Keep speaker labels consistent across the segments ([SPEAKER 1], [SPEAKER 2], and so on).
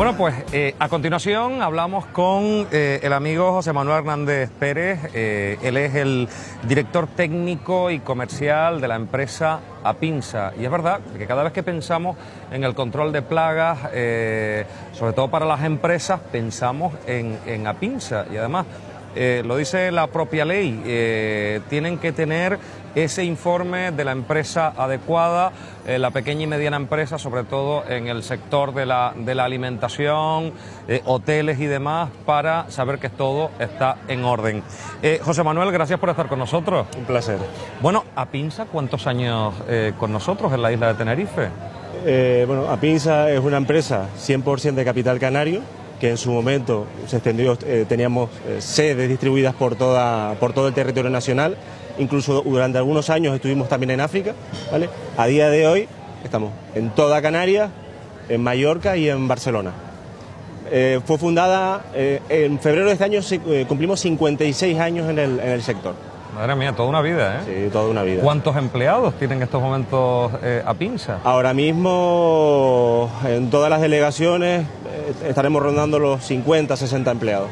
[SPEAKER 1] Bueno, pues a continuación hablamos con el amigo José Manuel Hernández Pérez. Él es el director técnico y comercial de la empresa Apinsa. Y es verdad que cada vez que pensamos en el control de plagas, sobre todo para las empresas, pensamos en Apinsa. Y además, lo dice la propia ley, tienen que tener ese informe de la empresa adecuada, la pequeña y mediana empresa, sobre todo en el sector de la alimentación, hoteles y demás, para saber que todo está en orden. José Manuel, gracias por estar con nosotros.
[SPEAKER 2] Un placer.
[SPEAKER 1] Bueno, Apinsa, ¿cuántos años con nosotros en la isla de Tenerife?
[SPEAKER 2] Bueno, Apinsa es una empresa 100% de capital canario, que en su momento se extendió, teníamos sedes distribuidas por todo el territorio nacional. Incluso durante algunos años estuvimos también en África, ¿vale? A día de hoy estamos en toda Canarias, en Mallorca y en Barcelona. Fue fundada en febrero de este año, cumplimos 56 años en el sector.
[SPEAKER 1] Madre mía, toda una vida, ¿eh?
[SPEAKER 2] Sí, toda una vida.
[SPEAKER 1] ¿Cuántos empleados tienen en estos momentos Apinsa?
[SPEAKER 2] Ahora mismo en todas las delegaciones estaremos rondando los 50, 60 empleados.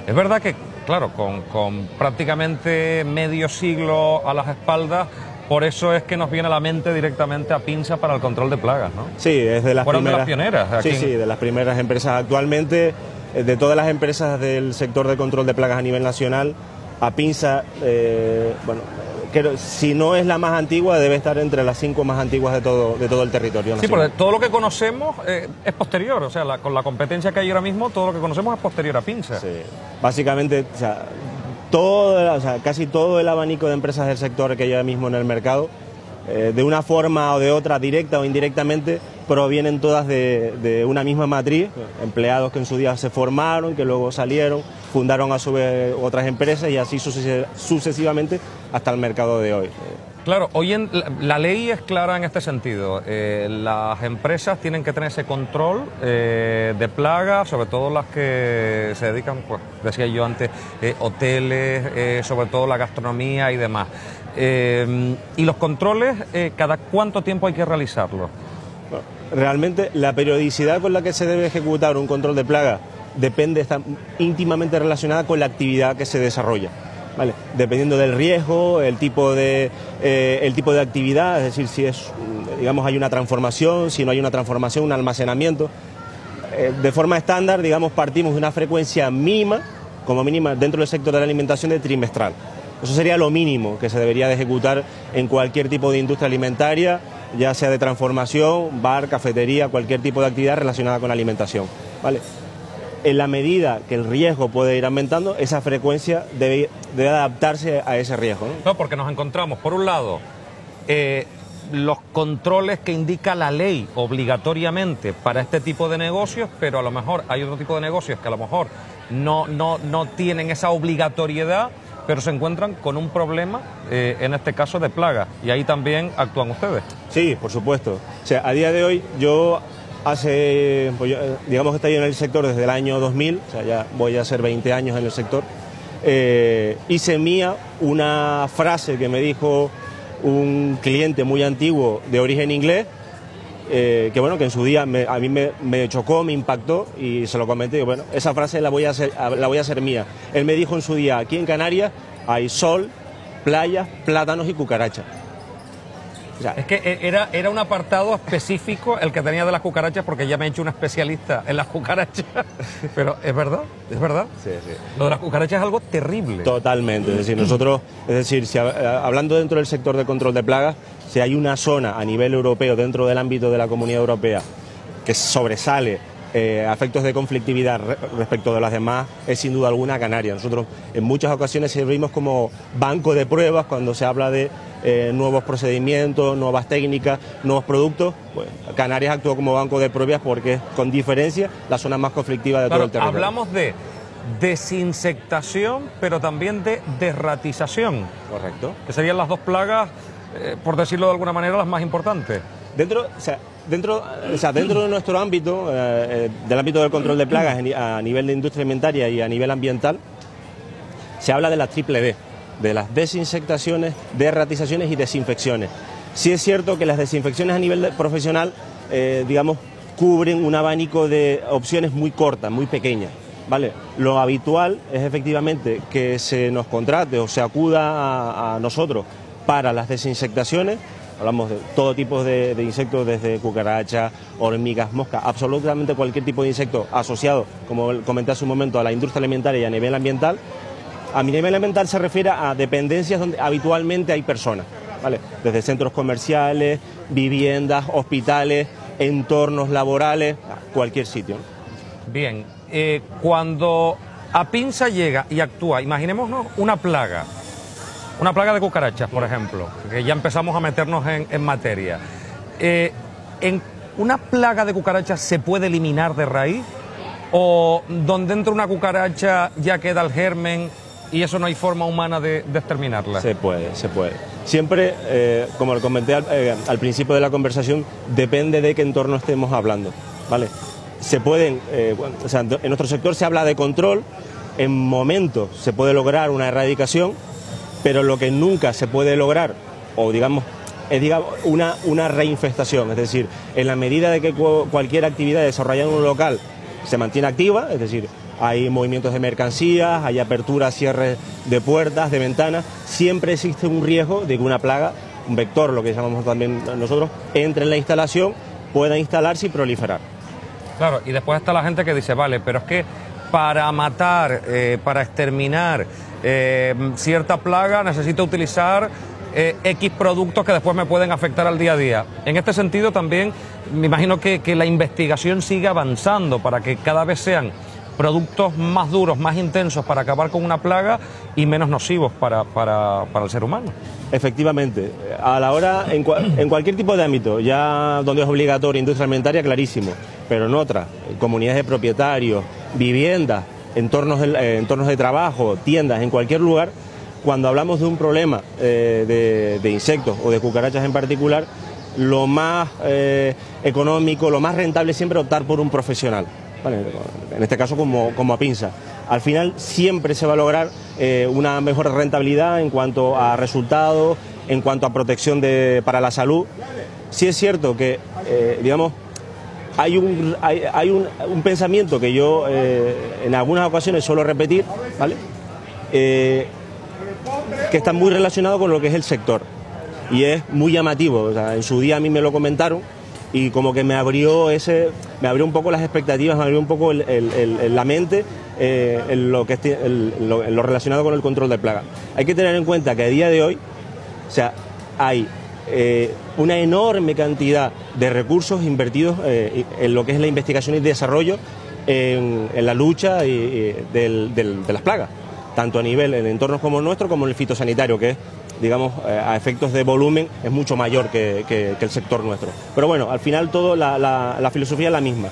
[SPEAKER 1] Es verdad que, claro, con prácticamente medio siglo a las espaldas, por eso es que nos viene a la mente directamente Apinsa para el control de plagas, ¿no?
[SPEAKER 2] Sí, es de las
[SPEAKER 1] Fueron
[SPEAKER 2] primeras.
[SPEAKER 1] de las pioneras. Aquí
[SPEAKER 2] Sí, de las primeras empresas. Actualmente, de todas las empresas del sector de control de plagas a nivel nacional, Apinsa, bueno, si no es la más antigua, debe estar entre las 5 más antiguas de todo el territorio nacional.
[SPEAKER 1] Sí, porque todo lo que conocemos es posterior, o sea, con la competencia que hay ahora mismo, todo lo que conocemos es posterior a Apinsa.
[SPEAKER 2] Sí, básicamente, o sea, casi todo el abanico de empresas del sector que hay ahora mismo en el mercado, de una forma o de otra, directa o indirectamente, provienen todas de una misma matriz, empleados que en su día se formaron, que luego salieron, fundaron a su vez otras empresas y así sucesivamente hasta el mercado de hoy.
[SPEAKER 1] Claro, hoy la ley es clara en este sentido. Las empresas tienen que tener ese control de plagas, sobre todo las que se dedican, pues decía yo antes, hoteles, sobre todo la gastronomía y demás. Y los controles, ¿cada cuánto tiempo hay que realizarlos?
[SPEAKER 2] Bueno, realmente la periodicidad con la que se debe ejecutar un control de plaga está íntimamente relacionada con la actividad que se desarrolla. ¿Vale? Dependiendo del riesgo, el tipo de actividad, es decir, si es, digamos, hay una transformación, si no hay una transformación, un almacenamiento. De forma estándar, digamos, partimos de una frecuencia mínima, como mínima dentro del sector de la alimentación, de trimestral. Eso sería lo mínimo que se debería de ejecutar en cualquier tipo de industria alimentaria, ya sea de transformación, bar, cafetería, cualquier tipo de actividad relacionada con la alimentación, ¿vale? En la medida que el riesgo puede ir aumentando, esa frecuencia debe adaptarse a ese riesgo, ¿no?
[SPEAKER 1] No, porque nos encontramos, por un lado, los controles que indica la ley obligatoriamente para este tipo de negocios, pero a lo mejor hay otro tipo de negocios que a lo mejor no tienen esa obligatoriedad, pero se encuentran con un problema, en este caso de plaga, y ahí también actúan ustedes.
[SPEAKER 2] Sí, por supuesto. O sea, a día de hoy yo digamos que estoy en el sector desde el año 2000, o sea, ya voy a hacer 20 años en el sector. Hice mía una frase que me dijo un cliente muy antiguo de origen inglés, que bueno, que en su día a mí me chocó, me impactó y se lo comenté. Y bueno, esa frase la voy a hacer mía. Él me dijo en su día: aquí en Canarias hay sol, playas, plátanos y cucarachas.
[SPEAKER 1] O sea, es que era un apartado específico el que tenía de las cucarachas, porque ya me he hecho un especialista en las cucarachas. Pero es verdad, es verdad.
[SPEAKER 2] Sí, sí.
[SPEAKER 1] Lo de las cucarachas es algo terrible.
[SPEAKER 2] Totalmente. Es decir, nosotros, hablando dentro del sector de control de plagas, si hay una zona a nivel europeo, dentro del ámbito de la Comunidad Europea, que sobresale a efectos de conflictividad respecto de las demás, es sin duda alguna Canarias. Nosotros en muchas ocasiones servimos como banco de pruebas cuando se habla de nuevos procedimientos, nuevas técnicas, nuevos productos. Pues Canarias actúa como banco de pruebas porque es, con diferencia, la zona más conflictiva de todo el territorio.
[SPEAKER 1] Hablamos de desinsectación, pero también de desratización.
[SPEAKER 2] Correcto.
[SPEAKER 1] Que serían las dos plagas, por decirlo de alguna manera, las más importantes.
[SPEAKER 2] Dentro de nuestro ámbito, del ámbito del control de plagas a nivel de industria alimentaria y a nivel ambiental, se habla de la triple D, de las desinsectaciones, derratizaciones y desinfecciones. Sí es cierto que las desinfecciones a nivel profesional, digamos, cubren un abanico de opciones muy cortas, muy pequeñas, ¿vale? Lo habitual es efectivamente que se nos contrate o se acuda a nosotros para las desinsectaciones. Hablamos de todo tipo de insectos, desde cucarachas, hormigas, moscas, absolutamente cualquier tipo de insecto asociado, como comenté hace un momento, a la industria alimentaria y a nivel ambiental. A nivel ambiental se refiere a dependencias donde habitualmente hay personas, ¿vale? Desde centros comerciales, viviendas, hospitales, entornos laborales, cualquier sitio.
[SPEAKER 1] Bien, cuando Apinsa llega y actúa, imaginémonos una plaga de cucarachas, por ejemplo, que ya empezamos a meternos en materia. ¿En una plaga de cucarachas se puede eliminar de raíz? ¿O donde entra una cucaracha ya queda el germen y eso no hay forma humana de exterminarla?
[SPEAKER 2] Se puede, se puede. Siempre, como lo comenté al principio de la conversación, depende de qué entorno estemos hablando, ¿vale? Se pueden, o sea, en nuestro sector se habla de control, en momentos se puede lograr una erradicación, pero lo que nunca se puede lograr, o digamos, es una reinfestación, es decir, en la medida de que cualquier actividad desarrollada en un local se mantiene activa, es decir, hay movimientos de mercancías, hay aperturas, cierres de puertas, de ventanas, siempre existe un riesgo de que una plaga, un vector, lo que llamamos también nosotros, entre en la instalación, pueda instalarse y proliferar.
[SPEAKER 1] Claro, y después está la gente que dice, vale, pero es que para matar, para exterminar cierta plaga necesito utilizar X productos que después me pueden afectar al día a día. En este sentido también me imagino que la investigación sigue avanzando para que cada vez sean productos más duros, más intensos para acabar con una plaga y menos nocivos para el ser humano.
[SPEAKER 2] Efectivamente, a la hora, en cualquier tipo de ámbito, ya donde es obligatoria industria alimentaria, clarísimo, pero en otras, comunidades de propietarios, viviendas, entornos de trabajo, tiendas, en cualquier lugar, cuando hablamos de un problema de insectos o de cucarachas en particular, lo más económico, lo más rentable es siempre optar por un profesional, ¿vale? En este caso como Apinsa. Al final siempre se va a lograr una mejor rentabilidad en cuanto a resultados, en cuanto a protección para la salud. Sí es cierto que, digamos, hay un pensamiento que yo en algunas ocasiones suelo repetir, ¿vale? Que está muy relacionado con lo que es el sector y es muy llamativo. O sea, en su día a mí me lo comentaron y como que me abrió un poco las expectativas, me abrió un poco la mente en lo relacionado con el control de plagas. Hay que tener en cuenta que a día de hoy, o sea, hay una enorme cantidad de recursos invertidos en lo que es la investigación y desarrollo en la lucha de las plagas, tanto a nivel en entornos como el nuestro, como en el fitosanitario, que es, digamos, a efectos de volumen es mucho mayor que el sector nuestro. Pero bueno, al final la filosofía es la misma.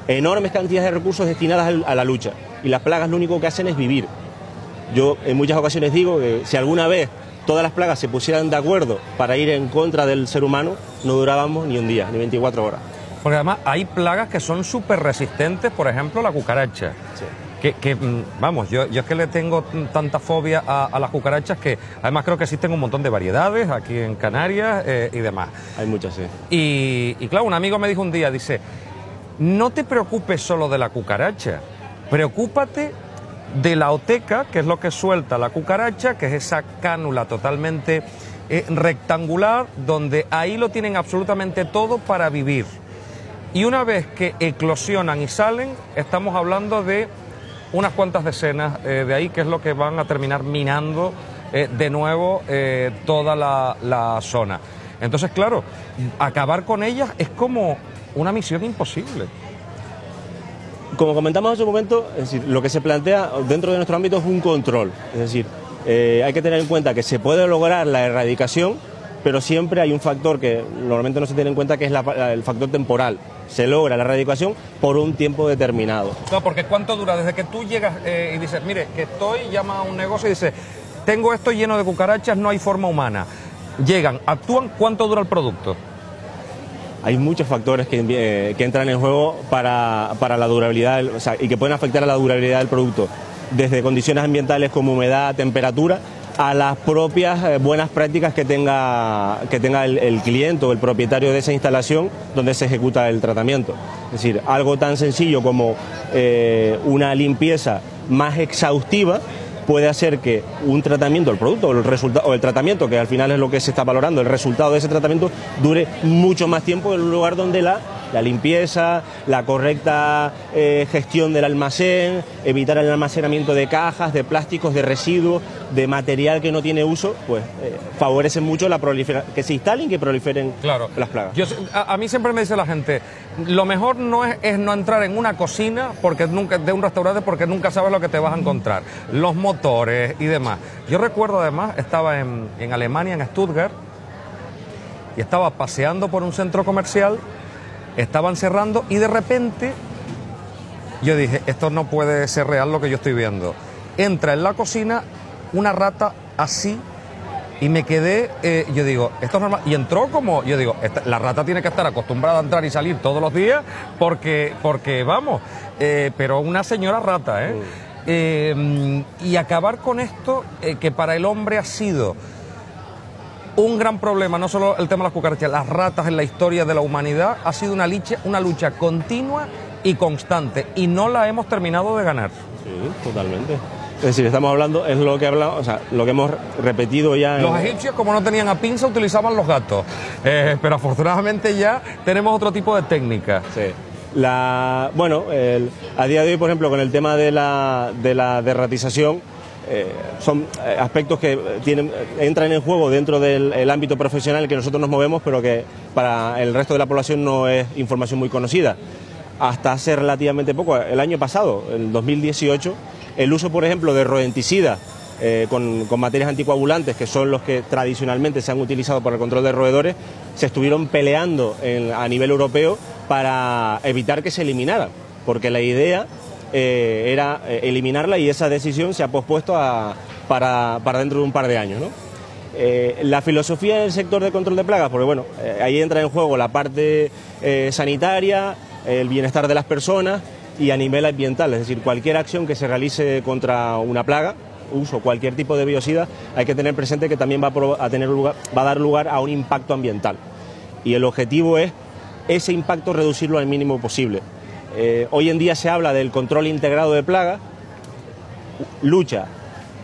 [SPEAKER 2] Enormes cantidades de recursos destinadas a la lucha, y las plagas lo único que hacen es vivir. Yo en muchas ocasiones digo que si alguna vez todas las plagas se pusieran de acuerdo para ir en contra del ser humano, no durábamos ni un día, ni 24 horas.
[SPEAKER 1] Porque además hay plagas que son súper resistentes, por ejemplo la cucaracha.
[SPEAKER 2] Sí.
[SPEAKER 1] Vamos, yo es que le tengo tanta fobia a las cucarachas que además creo que existen un montón de variedades aquí en Canarias y demás.
[SPEAKER 2] Hay muchas, sí.
[SPEAKER 1] Y claro, un amigo me dijo un día, dice, no te preocupes solo de la cucaracha, preocúpate de la oteca, que es lo que suelta la cucaracha, que es esa cánula totalmente rectangular, donde ahí lo tienen absolutamente todo para vivir. Y una vez que eclosionan y salen, estamos hablando de unas cuantas decenas de ahí, que es lo que van a terminar minando de nuevo toda la zona. Entonces, claro, acabar con ellas es como una misión imposible.
[SPEAKER 2] Como comentamos hace un momento, es decir, lo que se plantea dentro de nuestro ámbito es un control. Es decir, hay que tener en cuenta que se puede lograr la erradicación, pero siempre hay un factor que normalmente no se tiene en cuenta, que es el factor temporal. Se logra la erradicación por un tiempo determinado.
[SPEAKER 1] No, porque ¿cuánto dura? Desde que tú llegas y dices, mire, que llama a un negocio y dice, tengo esto lleno de cucarachas, no hay forma humana. Llegan, actúan, ¿cuánto dura el producto?
[SPEAKER 2] Hay muchos factores que entran en juego para la durabilidad, y que pueden afectar a la durabilidad del producto. Desde condiciones ambientales como humedad, temperatura, a las propias buenas prácticas que tenga el cliente o el propietario de esa instalación donde se ejecuta el tratamiento. Es decir, algo tan sencillo como una limpieza más exhaustiva puede hacer que un tratamiento, el producto o el resultado, o el tratamiento, que al final es lo que se está valorando, el resultado de ese tratamiento dure mucho más tiempo en un lugar donde la limpieza, la correcta gestión del almacén, evitar el almacenamiento de cajas, de plásticos, de residuos, de material que no tiene uso, pues favorece mucho la proliferación, que se instalen y que proliferen las plagas.
[SPEAKER 1] A mí siempre me dice la gente, lo mejor no es no entrar en una cocina de un restaurante porque nunca sabes lo que te vas a encontrar, los motores y demás. Yo recuerdo además, estaba en Alemania, en Stuttgart, y estaba paseando por un centro comercial. Estaban cerrando y de repente yo dije, esto no puede ser real lo que yo estoy viendo. Entra en la cocina una rata así y me quedé, yo digo, esto es normal. Y entró como, yo digo, la rata tiene que estar acostumbrada a entrar y salir todos los días porque vamos, pero una señora rata, y acabar con esto que para el hombre ha sido un gran problema, no solo el tema de las cucarachas, las ratas en la historia de la humanidad, ha sido una lucha continua y constante, y no la hemos terminado de ganar.
[SPEAKER 2] Sí, totalmente. Es decir, estamos hablando, es lo que hablamos, o sea, lo que hemos repetido ya.
[SPEAKER 1] Los egipcios, como no tenían a pinza, utilizaban los gatos, pero afortunadamente ya tenemos otro tipo de técnica.
[SPEAKER 2] Sí. Bueno, a día de hoy, por ejemplo, con el tema de la derratización, son aspectos que entran en juego dentro del ámbito profesional en el que nosotros nos movemos, pero que para el resto de la población no es información muy conocida. Hasta hace relativamente poco, el año pasado, el 2018, el uso, por ejemplo, de rodenticidas con materias anticoagulantes, que son los que tradicionalmente se han utilizado para el control de roedores, se estuvieron peleando a nivel europeo para evitar que se eliminara, porque la idea era eliminarla, y esa decisión se ha pospuesto para dentro de un par de años, ¿no? La filosofía del sector de control de plagas, porque bueno, ahí entra en juego la parte sanitaria, el bienestar de las personas y a nivel ambiental, es decir, cualquier acción que se realice contra una plaga, uso cualquier tipo de biocida, hay que tener presente que también va a dar lugar a un impacto ambiental, y el objetivo es ese impacto reducirlo al mínimo posible. Hoy en día se habla del control integrado de plagas, lucha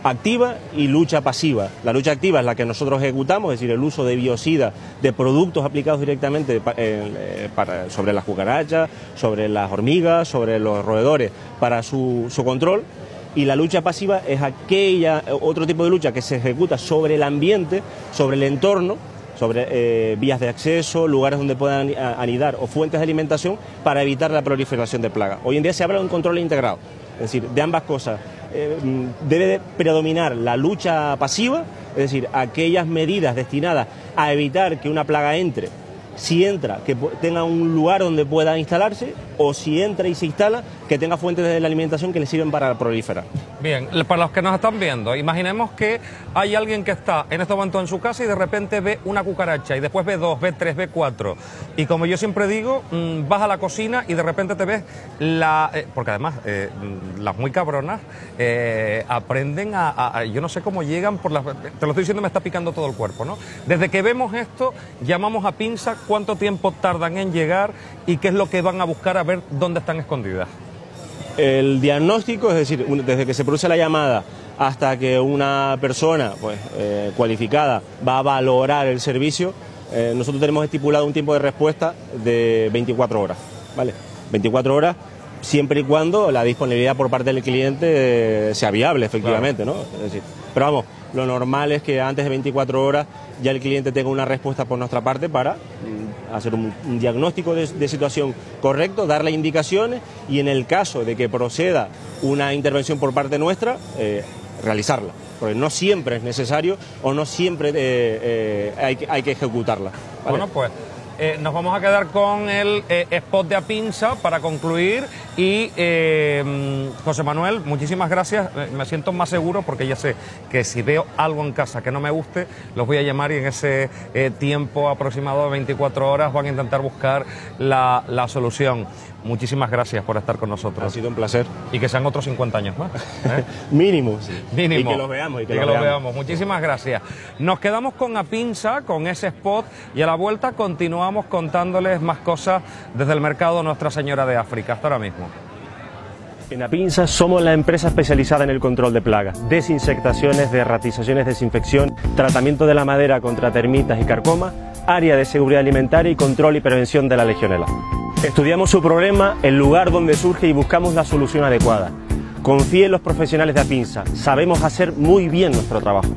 [SPEAKER 2] activa y lucha pasiva. La lucha activa es la que nosotros ejecutamos, es decir, el uso de biocidas, de productos aplicados directamente sobre las cucarachas, sobre las hormigas, sobre los roedores, para su control. Y la lucha pasiva es otro tipo de lucha que se ejecuta sobre el ambiente, sobre el entorno, sobre vías de acceso, lugares donde puedan anidar o fuentes de alimentación, para evitar la proliferación de plagas. Hoy en día se habla de un control integrado, es decir, de ambas cosas. Debe de predominar la lucha pasiva, es decir, aquellas medidas destinadas a evitar que una plaga entre. Si entra, que tenga un lugar donde pueda instalarse, o si entra y se instala, que tenga fuentes de la alimentación que le sirven para proliferar.
[SPEAKER 1] Bien, para los que nos están viendo, imaginemos que hay alguien que está en este momento en su casa y de repente ve una cucaracha, y después ve 2, ve 3, ve 4. Y como yo siempre digo, vas a la cocina y de repente te ves porque además las muy cabronas aprenden yo no sé cómo llegan te lo estoy diciendo, me está picando todo el cuerpo, ¿no? Desde que vemos esto, llamamos a pinza, cuánto tiempo tardan en llegar y qué es lo que van a buscar, a ver dónde están escondidas.
[SPEAKER 2] El diagnóstico, es decir, desde que se produce la llamada hasta que una persona cualificada va a valorar el servicio, nosotros tenemos estipulado un tiempo de respuesta de 24 horas, ¿vale? 24 horas, siempre y cuando la disponibilidad por parte del cliente sea viable, efectivamente, ¿no? Es decir, pero vamos, lo normal es que antes de 24 horas ya el cliente tenga una respuesta por nuestra parte para hacer un diagnóstico de situación correcto, darle indicaciones, y en el caso de que proceda una intervención por parte nuestra, realizarla, porque no siempre es necesario o no siempre hay que ejecutarla, ¿vale?
[SPEAKER 1] Bueno, pues nos vamos a quedar con el spot de Apinsa para concluir, y José Manuel, muchísimas gracias, me siento más seguro porque ya sé que si veo algo en casa que no me guste, los voy a llamar, y en ese tiempo aproximado de 24 horas van a intentar buscar la solución. muchísimas gracias por estar con nosotros.
[SPEAKER 2] Ha sido un placer.
[SPEAKER 1] Y que sean otros 50 años más.
[SPEAKER 2] Mínimo. Sí.
[SPEAKER 1] Mínimo.
[SPEAKER 2] Y que los veamos.
[SPEAKER 1] Y que los veamos. Muchísimas gracias. Nos quedamos con Apinsa, con ese spot, y a la vuelta continuamos contándoles más cosas desde el mercado Nuestra Señora de África. Hasta ahora mismo.
[SPEAKER 2] En Apinsa somos la empresa especializada en el control de plagas, desinsectaciones, derratizaciones, desinfección, tratamiento de la madera contra termitas y carcomas, área de seguridad alimentaria y control y prevención de la legionela. Estudiamos su problema, el lugar donde surge y buscamos la solución adecuada. Confíe en los profesionales de Apinsa, sabemos hacer muy bien nuestro trabajo.